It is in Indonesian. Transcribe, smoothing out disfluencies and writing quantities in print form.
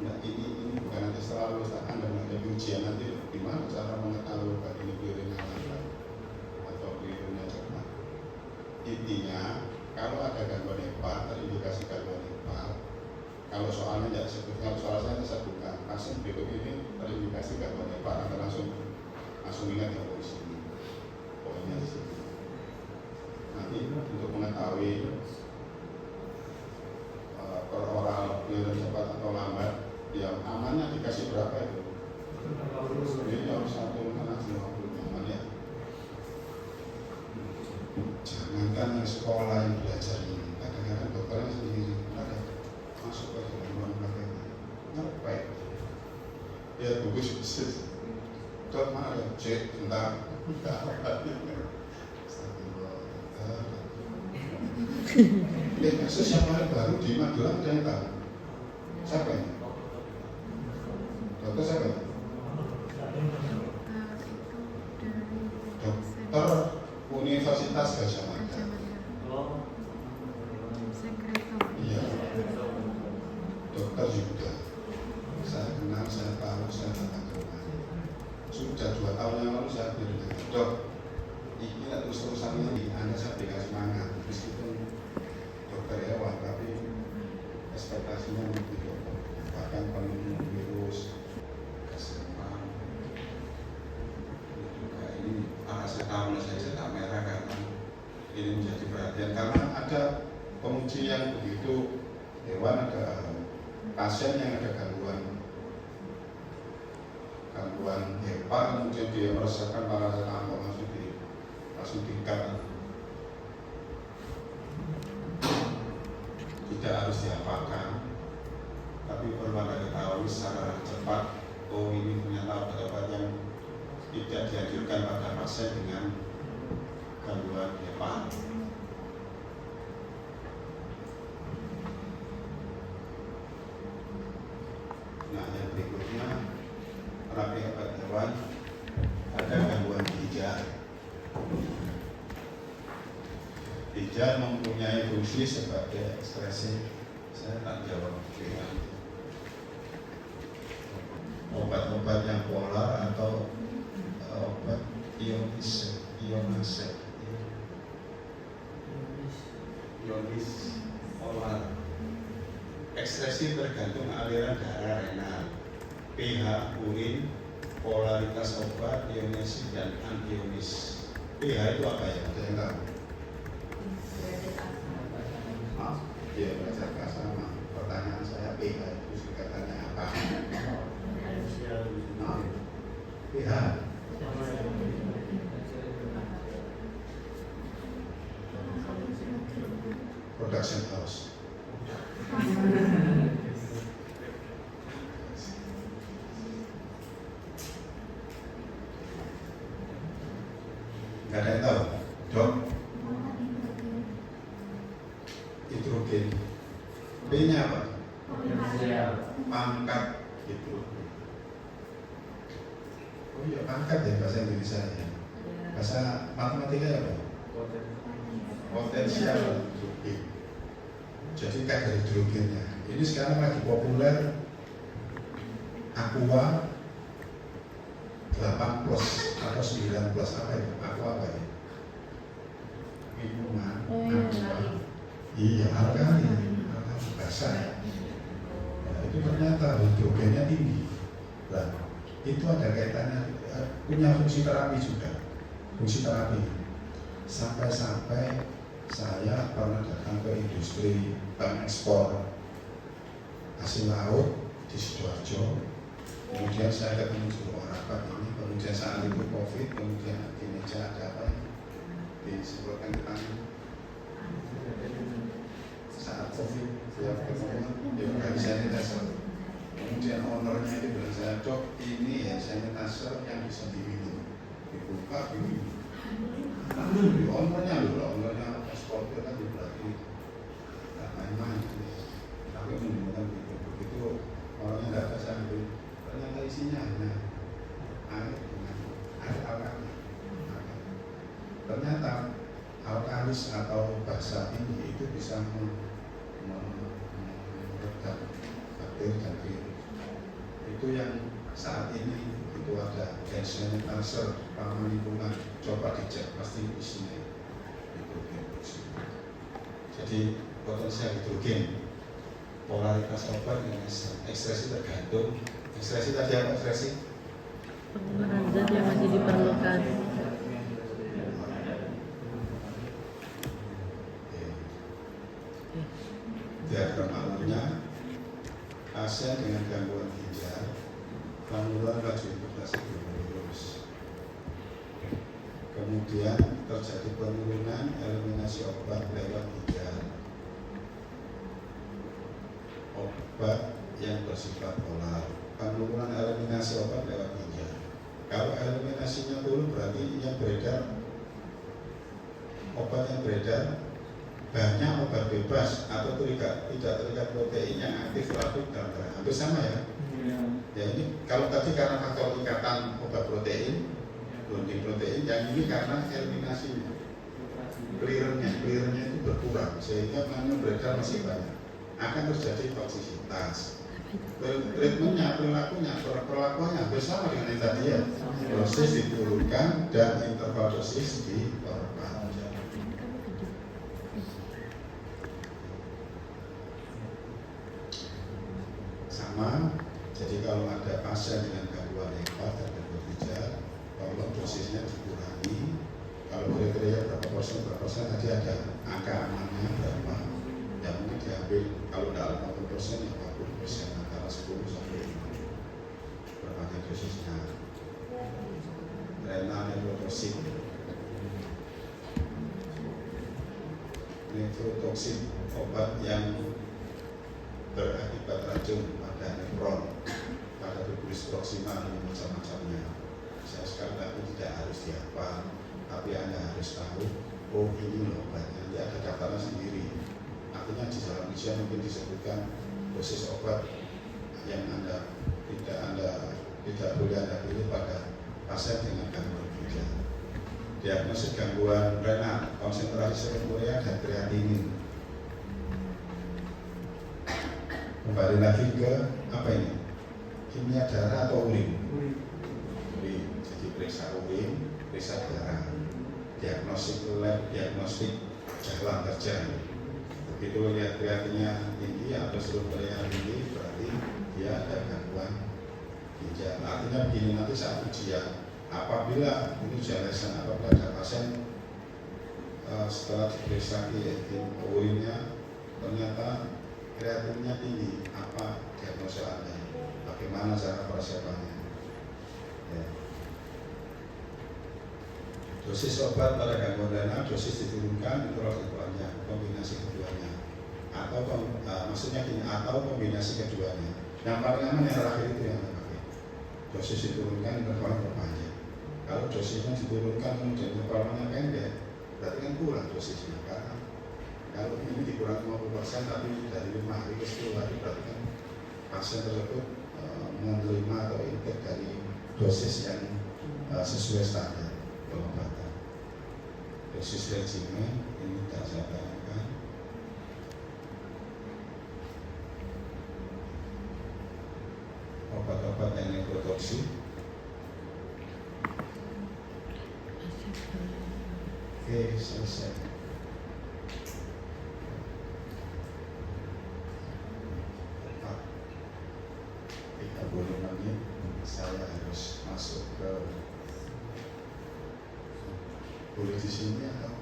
Nah, ini bukan nanti setelah lulus Anda menghadapi ujian nanti gimana cara mengetahui bahwa ini kelirunya lambat atau kelirunya cepat. Intinya kalau ada gangguan hepat, terindikasi gangguan hepat, kalau soalnya tidak disebut, kalau soal saya disebutkan pasien berikut ini terindikasi gangguan hepat, Anda langsung ingat ya polisi poinnya di sini. Nanti untuk mengetahui per oral keliruan cepat atau lambat, yang amannya dikasih berapa itu? Ini harus 1/50 aman ya. Jangankan yang sekolah yang belajar ini, kadang-kadang dokternya sendiri ada masuk ke dalam pakai ngapain? Ya bagus bisnis. Dok mana ya? Cek tentang kasus yang paling baru di Magelang ada yang tahu? Siapa ini? Dokter siapa ini? Dokter Universitas Gajah Mada. Iya. Dokter juga. Saya kenal, saya tahu, saya datang ke rumah. Sudah 2 tahun yang lalu saya bilang, Dok, ini terus-terusan ini, Anda saya berikan semangat. Meskipun dokter hewan, tapi ekspektasinya begitu. Bahkan penemuan virus, kesemang, juga ini paracetamol saya cetak merah karena ini menjadi perhatian karena ada penguji yang begitu hewan, ada pasien yang ada gangguan hepat, kemudian dia merasakan paracetamol langsung diikat. Tidak harus dihafalkan, tapi perlu Anda ketahui secara cepat, oh ini ternyata obat-obat yang tidak dianjurkan pada pasien dengan gangguan hepat. Nah, yang berikutnya terapi obat hewan ada gangguan ginjal. Ginjal mempunyai fungsi sebagai ekskresi. Saya tak jawab dengan obat-obat yang polar atau obat ionis polar. Ekskresi tergantung aliran darah renal, pH urin, polaritas obat, ionis dan antionis. pH itu apa ya? Ada yang tahu? Ya, belajar sama. Pertanyaan saya, pH itu singkatannya apa? pH. Production house. Gak ada yang tahu, Dok? Hidrogen. B-nya apa? Pangkat hidrogen. Oh iya, pangkat ya bahasa Indonesia ya. Bahasa matematika ya, Pak? Potensial hidrogen. Jadi kadar hidrogennya. Ini sekarang lagi populer Aqua 8 plus atau 9 plus apa ya? Aqua apa ya? Minuman Aqua. Iya, alkali basah. Nah, itu ternyata hidrogennya tinggi. Nah, itu ada kaitannya, punya fungsi terapi juga. Fungsi terapi. Sampai-sampai saya pernah datang ke industri pengekspor hasil laut di Sidoarjo. Kemudian saya ketemu juru rapat ini. Kemudian saat itu COVID. Kemudian di meja ada apa ini? Disebutkan tentang saat COVID yang ketemu dia nggak bisa sanitizer. Kemudian ownernya itu bilang, saya Dok, ini ya sanitizer yang bisa diminum. Dibuka diminum. Di ownernya eksportir kan berarti nggak main-main. Tapi menggunakan begitu orangnya nggak ada sambil. Ternyata isinya hanya air dengan air alkali. Ternyata alkalis atau basa ini itu bisa meredam bakteri dan virus. Itu yang saat ini itu ada hand sanitizer, ramah lingkungan, coba dicek pasti isinya hidrogen. Jadi potensial hidrogen, polaritas obat dengan ekspresi tergantung. Ekspresi tadi apa ekspresi? Penggunaan zat yang masih diperlukan. Diagram alurnya pasien dengan gangguan ginjal, penurunan laju infeksi lurus. Kemudian terjadi penurunan eliminasi obat lewat ginjal. Obat yang bersifat polar, penurunan eliminasi obat lewat ginjal. Kalau eliminasinya turun berarti yang beredar, obat yang beredar banyak obat bebas atau tidak terikat protein yang aktif terapi dalam darah. Hampir sama ya. Ya ini kalau tadi karena faktor ikatan obat protein, bonding protein, yang ini karena eliminasinya, clearnya itu berkurang sehingga yang beredar masih banyak. Akan terjadi toksisitas. Treatmentnya, perlakuannya hampir sama dengan yang tadi ya. Dosis diturunkan dan interval dosis diperpanjang. Sama, jadi kalau ada pasien dengan gangguan hepat dan gangguan ginjal, tolong dosisnya dikurangi. Kalau kriteria berapa persen tadi ada angka amannya berapa, yang mungkin diambil. Kalau tidak 50% ya 40%, antara 10 sampai 5. Berbagai dosisnya. Renal nephrotoxin, nephrotoxin, obat yang berakibat racun pada nefron, pada tubulis proksimal dan macam-macamnya. Saya sekarang tapi tidak harus dihafal, tapi Anda harus tahu, oh ini loh obatnya, nanti ada daftarnya sendiri. Artinya di dalam ujian mungkin disebutkan dosis obat yang tidak boleh Anda pilih pada pasien dengan gangguan ginjal. Diagnosis gangguan renal, konsentrasi serum urea dan kreatinin. Kembali lagi ke apa ini? Kimia darah atau urin? Urin. Jadi periksa urin, periksa darah. Diagnostik lab, diagnostik jalan kerja. Begitu lihat kreatinnya tinggi atau strukturnya tinggi, berarti dia ada gangguan ginjal. Artinya begini, nanti saat ujian, apabila ini ujian apabila ada pasien setelah diperiksa urinnya ternyata kreatinnya tinggi, apa diagnosa Anda? Bagaimana cara persiapannya? Ya. Dosis obat pada gangguan renal, dosis diturunkan, interval diperpanjang, kombinasi keduanya. Atau maksudnya gini, atau kombinasi keduanya. Yang paling aman yang terakhir itu yang pakai. Dosis diturunkan, interval diperpanjang. Kalau dosisnya diturunkan kemudian intervalnya pendek, berarti kan kurang dosisnya. Karena kalau ini dikurangi 50% tapi dari 5 hari ke 10 hari, berarti kan pasien tersebut menerima atau intake dari dosis yang sesuai standar pengobatan. Dosis regimen ini tidak saya tanyakan. Obat-obat yang nephrotoxin. Oke, selesai. Saya harus masuk ke boleh di sini atau